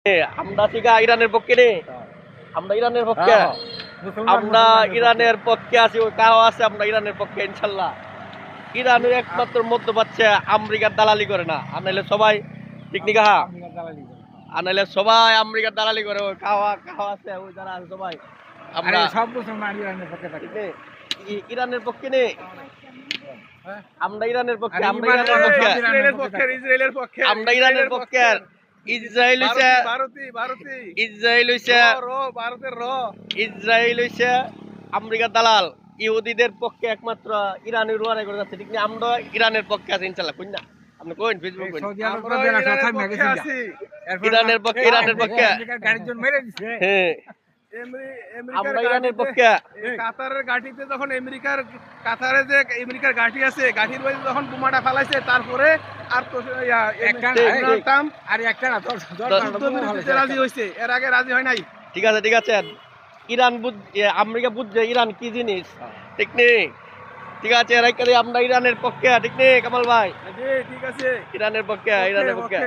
আমরা শিখা ইরানের পক্ষে রে, আমরা ইরানের পক্ষে, আমরা ইরানের পক্ষে আছি। ওই কাও আছে, আমরা ইরানের পক্ষে ইনশাল্লাহ। ইরানের একমাত্র মধ্যপ্রাচ্যে আমেরিকার দালালি করে না, আনাইলে সবাই পিকনিক আনাইলে সবাই আমেরিকার দালালি করে। ওই কাওয়া কাওয়া আছে, ওই যারা আছে সবাই আমরা সব মুসলমান ইরানের পক্ষে থাকে। ইরানের পক্ষে নেই, আমরা ইরানের পক্ষে, আমরা ইরানের ইরানের পক্ষে, ইসরায়েলের পক্ষে, ইসরায়েলের পক্ষে, আমরা ইরানের পক্ষে। ইসরায়েল হইছে ইসরায়েল হইছে ভারতের ইসরায়েল হইছে আমেরিকার দালাল। ইহুদিদের পক্ষে একমাত্র ইরানের রুয়ারে করে যাচ্ছে, ঠিক না? আমরা ইরানের পক্ষে আছি ইনশাআল্লাহ। কই না আপনি কইন ফেসবুক কইন সৌদি আরব প্রধান কথা মেগেছে আছি। ইরানের পক্ষে, ইরানের পক্ষে। গাড়ির জন্য মেরে দিছে। হ্যাঁ, আমরা ইরানের পক্ষে। কাতারের গাঠিতে যখন কাতারে যে আমেরিকার গাঠি আছে, গাঠির মধ্যে যখন বোমাটা ফেলাইছে, তারপরে আর তো আর একটা না রাজি হয়েছে, এর আগে রাজি হয় নাই। ঠিক আছে, ঠিক আছে। ইরান আমেরিকা বুঝছে ইরান কি জিনিস, ঠিক নেই? ঠিক আছে, আমরা ইরানের পক্ষে, ঠিক নেই কামাল ভাই? ঠিক আছে, ইরানের পক্ষে, ইরানের পক্ষে।